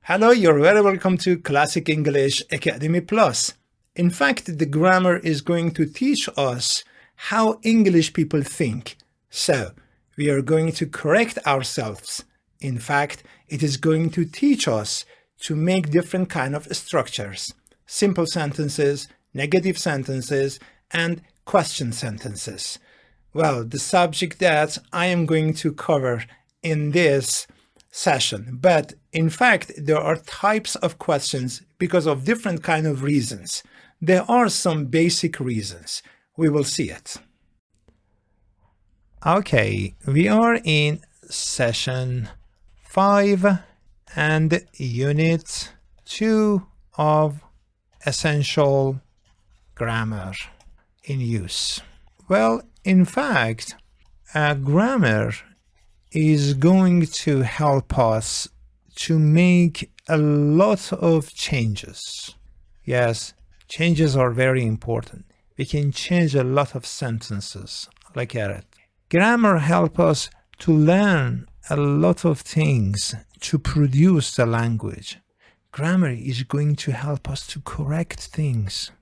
Hello, you're very welcome to Classic English Academy Plus. In fact, the grammar is going to teach us how English people think. So, we are going to correct ourselves. In fact, it is going to teach us to make different kind of structures. Simple sentences, negative sentences, and question sentences. Well, the subject that I am going to cover in this session, but in fact there are types of questions because of different kind of reasons. There are some basic reasons. We will see it. Okay, we are in session 5 and unit 2 of essential grammar in use. Well, in fact, grammar is going to help us to make a lot of changes. Yes, changes are very important. We can change a lot of sentences. Look at it. Grammar helps us to learn a lot of things to produce the language. Grammar is going to help us to correct things.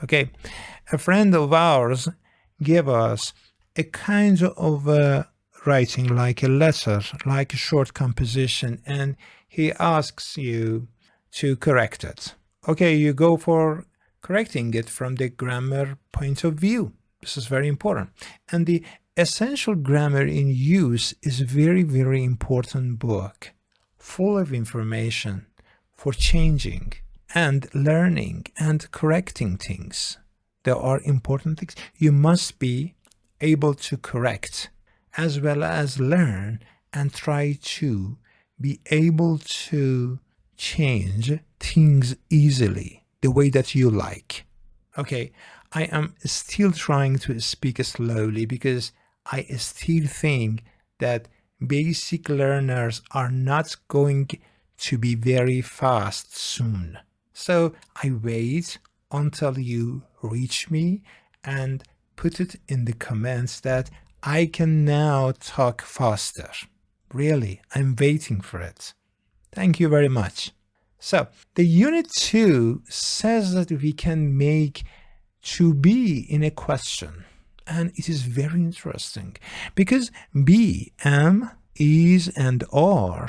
Okay, a friend of ours gave us a kind of writing like a letter, like a short composition, and he asks you to correct it. Okay, you go for correcting it from the grammar point of view. This is very important. And the Essential Grammar in Use is very, very important book, full of information for changing and learning and correcting things. There are important things you must be able to correct, as well as learn and try to be able to change things easily, the way that you like. Okay, I am still trying to speak slowly because I still think that basic learners are not going to be very fast soon. So I wait until you reach me and put it in the comments that I can now talk faster. Really, I'm waiting for it. Thank you very much. So, the unit 2 says that we can make to be in a question. And it is very interesting because be, am, is, and are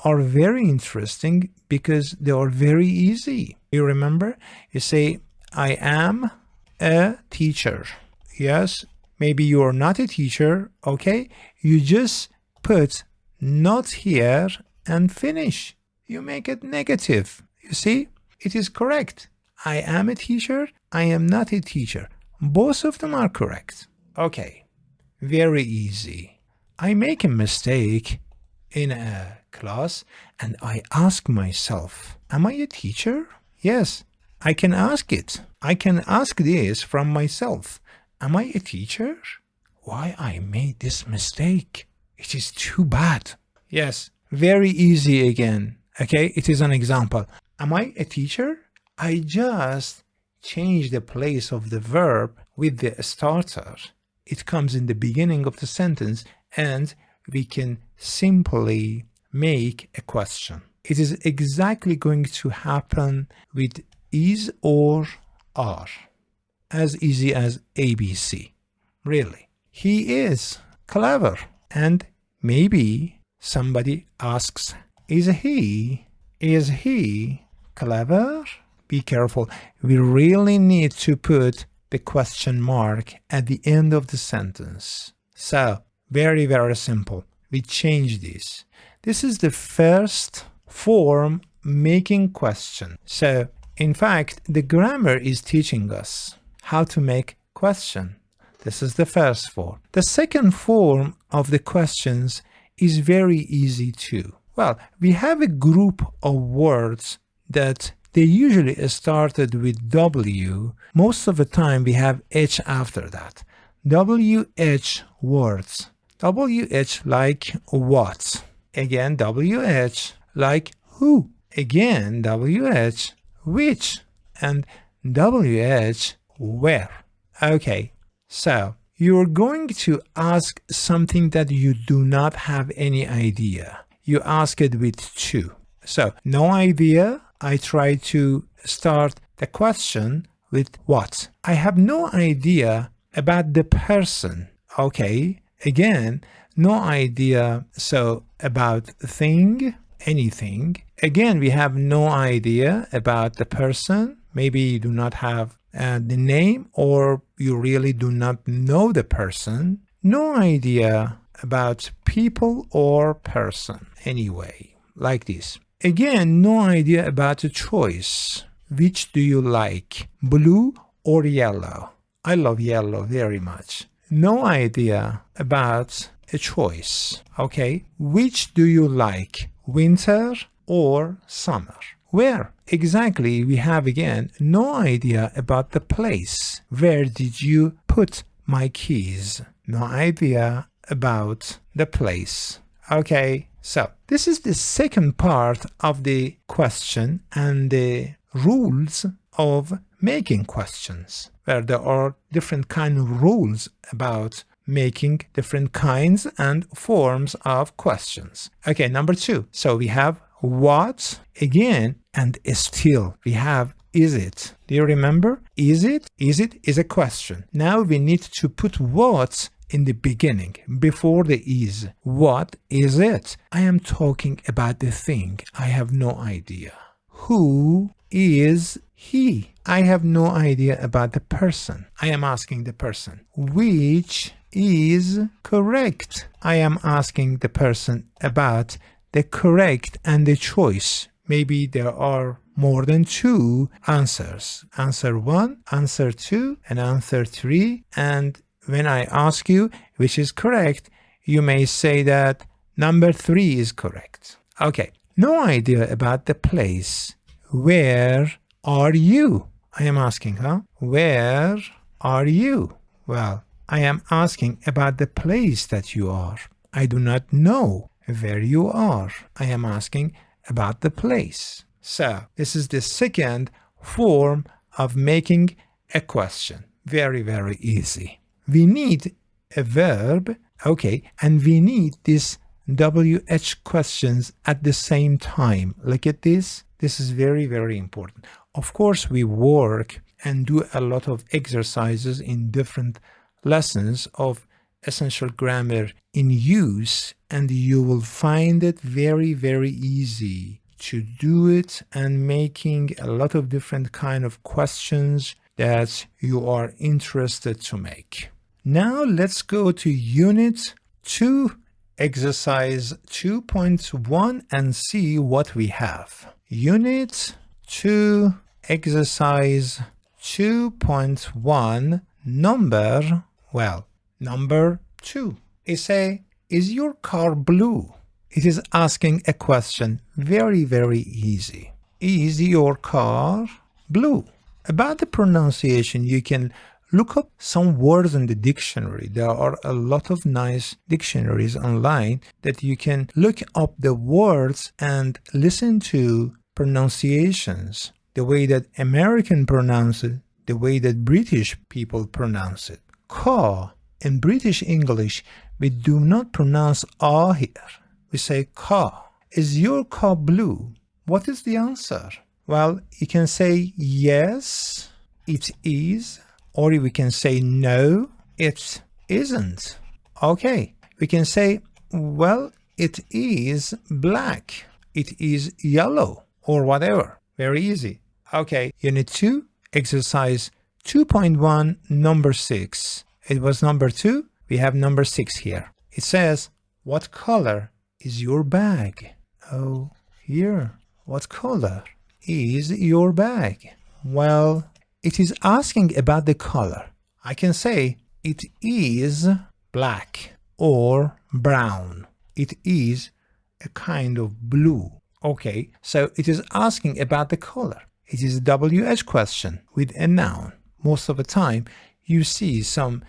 very interesting because they are very easy. You remember? You say, I am a teacher. Yes, maybe you're not a teacher, okay? You just put not here and finish. You make it negative. You see, it is correct. I am a teacher, I am not a teacher. Both of them are correct. Okay, very easy. I make a mistake in a class and I ask myself, am I a teacher? Yes, I can ask it. I can ask this from myself. Am I a teacher? Why I made this mistake? It is too bad. Yes, very easy again. Okay, it is an example. Am I a teacher? I just change the place of the verb with the starter. It comes in the beginning of the sentence and we can simply make a question. It is exactly going to happen with is or are. As easy as ABC. Really. He is clever. And maybe somebody asks, is he clever? Be careful. We really need to put the question mark at the end of the sentence. So, very, very simple. We change this. This is the first form making question. So, in fact, the grammar is teaching us how to make question. This is the first form. The second form of the questions is very easy too. Well, we have a group of words that they usually started with W. Most of the time we have H after that. WH words. WH like what? Again, WH like who? Again, WH which? And WH where? Okay, so you're going to ask something that you do not have any idea. You ask it with to. So, no idea. I try to start the question with what? I have no idea about the person. Okay, again, no idea. So, about thing, anything. Again, we have no idea about the person. Maybe you do not have the name, or you really do not know the person. No idea about people or person. Anyway, like this. Again, no idea about a choice. Which do you like, blue or yellow? I love yellow very much. No idea about a choice. Okay, which do you like, winter or summer? Where exactly we have again no idea about the place. Where did you put my keys? No idea about the place. Okay, so this is the second part of the question and the rules of making questions, where there are different kind of rules about making different kinds and forms of questions. Okay, number 2. So we have what again, and still we have is it. Do you remember? Is it? Is it is a question. Now we need to put what in the beginning, before the is. What is it? I am talking about the thing. I have no idea. Who is he? I have no idea about the person. I am asking the person. Which is correct? I am asking the person about the correct and the choice. Maybe there are more than 2 answers. Answer 1, answer 2, and answer 3. And when I ask you which is correct, you may say that number 3 is correct. Okay, no idea about the place. Where are you? I am asking, Where are you? Well, I am asking about the place that you are. I do not know where you are. I am asking about the place. So, this is the second form of making a question. Very, very easy. We need a verb, okay, and we need these WH questions at the same time. Look at this. This is very, very important. Of course, we work and do a lot of exercises in different lessons of essential grammar in use, and you will find it very, very easy to do it and making a lot of different kind of questions that you are interested to make. Now let's go to Unit 2, Exercise 2.1 and see what we have. Unit 2, Exercise 2.1, number 2. Is your car blue? It is asking a question. Very, very easy. Is your car blue? About the pronunciation, you can look up some words in the dictionary. There are a lot of nice dictionaries online that you can look up the words and listen to pronunciations. The way that American pronounce it, the way that British people pronounce it. Car. In British English, we do not pronounce R here. We say car. Is your car blue? What is the answer? Well, you can say yes, it is. Or we can say no, it isn't. Okay, we can say, well, it is black, it is yellow, or whatever. Very easy. Okay, Unit 2, Exercise 2.1, number 6. It was number 2, we have number 6 here. It says, what color is your bag? Oh, here. What color is your bag? Well, it is asking about the color. I can say it is black or brown. It is a kind of blue. Okay, so it is asking about the color. It is a WH question with a noun. Most of the time, you see some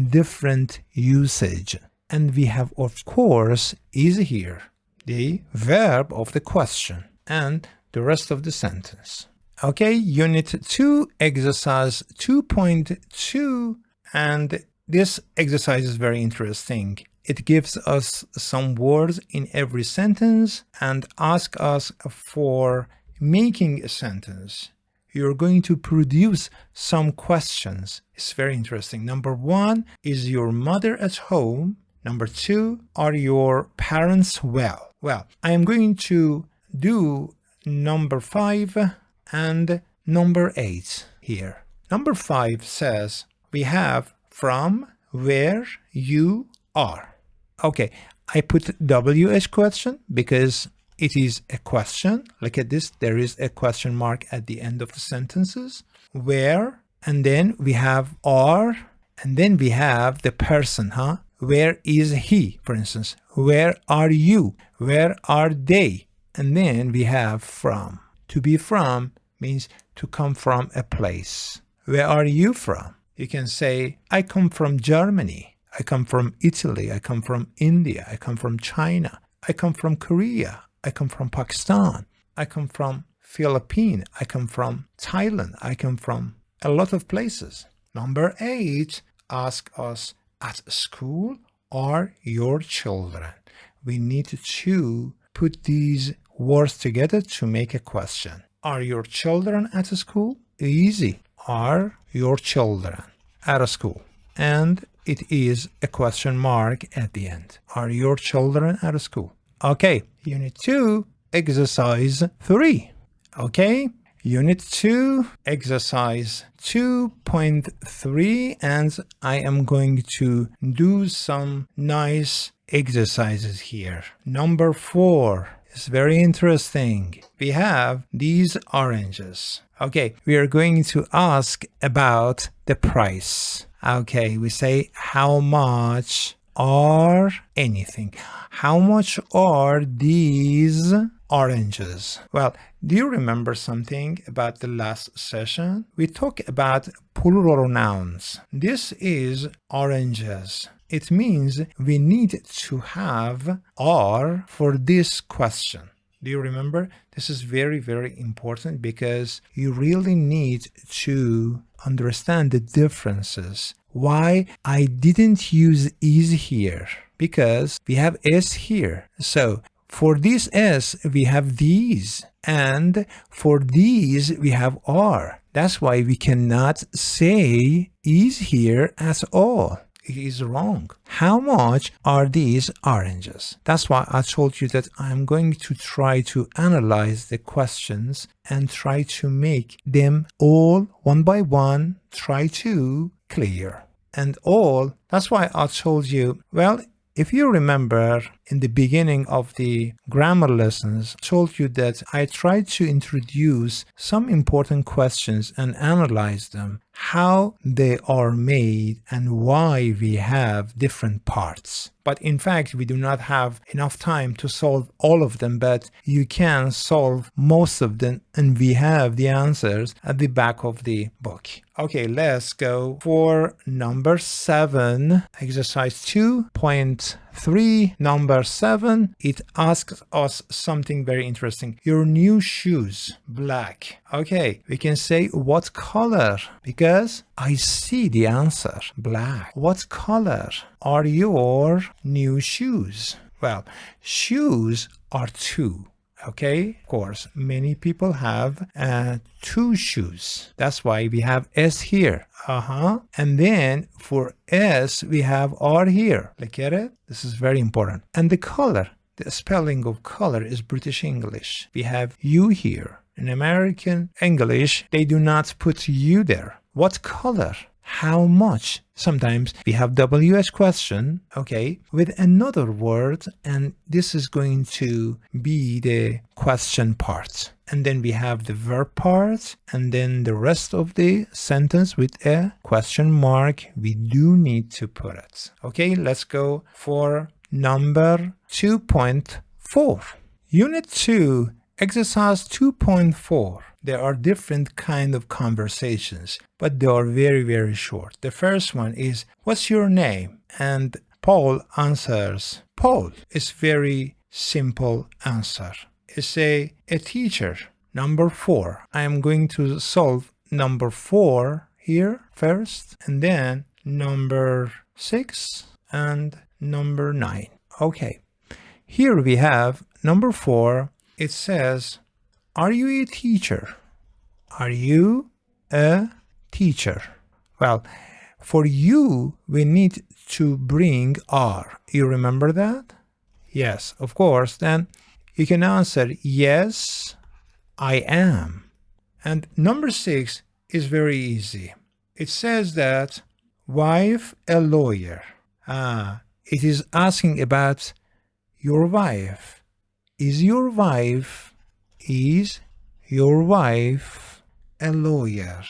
different usage. And we have, of course, is here, the verb of the question, and the rest of the sentence. Okay, Unit 2, Exercise 2.2, and this exercise is very interesting. it gives us some words in every sentence and asks us for making a sentence. You're going to produce some questions. It's very interesting. Number 1, is your mother at home? Number 2, are your parents well? Well, I am going to do number 5 and number 8 here. Number 5 says we have from where you are. Okay, I put WH question because it is a question. Look at this. There is a question mark at the end of the sentences. Where, and then we have are, and then we have the person, Where is he, for instance? Where are you? Where are they? And then we have from. To be from means to come from a place. Where are you from? You can say, I come from Germany. I come from Italy. I come from India. I come from China. I come from Korea. I come from Pakistan. I come from Philippines. I come from Thailand. I come from a lot of places. Number 8, ask us, at school are your children? We need to put these words together to make a question. Are your children at school? Easy. Are your children at a school? And it is a question mark at the end. Are your children at a school? Okay, Unit 2, Exercise 3. Okay, Unit 2, Exercise 2.3, and I am going to do some nice exercises here. Number 4 is very interesting. We have these oranges. Okay, we are going to ask about the price. Okay, we say how much are anything. How much are these oranges? Well, do you remember something about the last session? We talked about plural nouns. This is oranges. It means we need to have are for this question. Do you remember? This is very, very important because you really need to understand the differences. Why I didn't use is here? Because we have s here. So for this s, we have these. And for these, we have are. That's why we cannot say is here at all. It is wrong. How much are these oranges? That's why I told you that I'm going to try to analyze the questions and try to make them all one by one, try to clear. And all, that's why I told you, well, if you remember in the beginning of the grammar lessons, I told you that I tried to introduce some important questions and analyze them, how they are made and why we have different parts. But in fact, we do not have enough time to solve all of them, but you can solve most of them, and we have the answers at the back of the book. Okay, let's go for number 7, exercise 2.3, number 7. It asks us something very interesting. Your new shoes, black. Okay, we can say what color? Because I see the answer, black. What color are your new shoes? Well, shoes are 2. Okay, of course, many people have 2 shoes. That's why we have S here. And then for S, we have R here. Look at it. This is very important. And the color, the spelling of color is British English. We have U here. In American English, they do not put U there. What color? How much? Sometimes we have WH question, okay, with another word, and this is going to be the question part. And then we have the verb part, and then the rest of the sentence with a question mark. We do need to put it. Okay, let's go for number 2.4. Unit 2, exercise 2.4. There are different kind of conversations, but they are very, very short. The first one is, what's your name? And Paul answers, Paul. Is very simple answer. It's a teacher. Number 4. I am going to solve number 4 here first, and then number 6 and number 9. Okay, here we have number 4. It says, are you a teacher? Are you a teacher? Well, for you, we need to bring are. You remember that? Yes, of course. Then you can answer, yes, I am. And number 6 is very easy. It says that wife, a lawyer. It is asking about your wife. Is your wife a lawyer?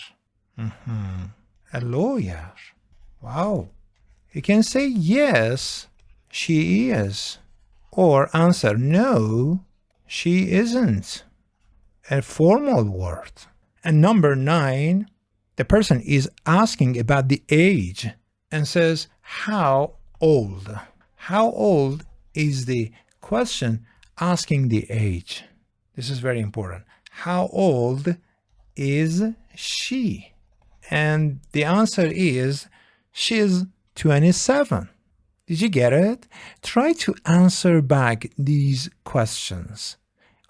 A lawyer. Wow. You can say yes, she is. Or answer no, she isn't. A formal word. And number 9, the person is asking about the age and says, how old? How old is the question asking the age? This is very important. How old is she? And the answer is, she's 27. Did you get it? Try to answer back these questions.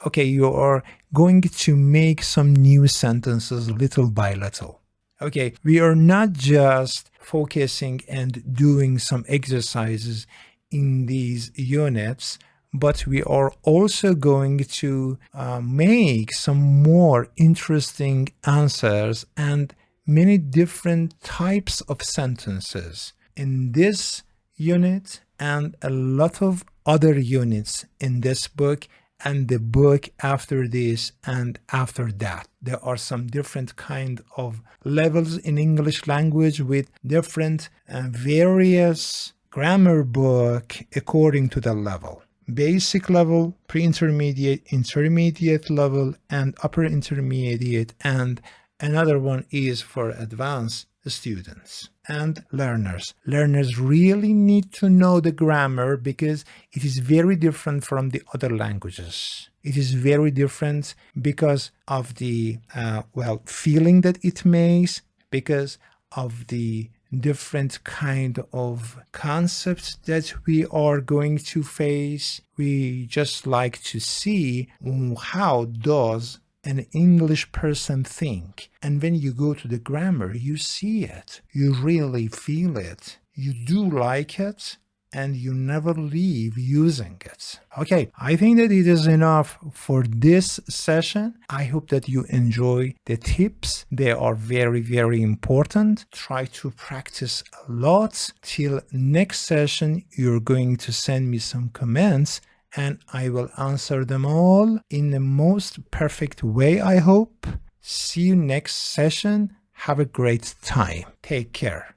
Okay, you are going to make some new sentences little by little. Okay, we are not just focusing and doing some exercises in these units, but we are also going to make some more interesting answers and many different types of sentences in this unit and a lot of other units in this book and the book after this and after that. There are some different kind of levels in English language with different various grammar book according to the level. Basic level, pre-intermediate, intermediate level, and upper intermediate, and another one is for advanced students and learners. Learners really need to know the grammar because it is very different from the other languages. It is very different because of the feeling that it makes, because of the different kind of concepts that we are going to face. We just like to see how does an English person think. And when you go to the grammar, you see it. You really feel it. You do like it, and you never leave using it. Okay, I think that it is enough for this session. I hope that you enjoy the tips. They are very, very important. Try to practice a lot. Till next session, you're going to send me some comments and I will answer them all in the most perfect way, I hope. See you next session. Have a great time. Take care.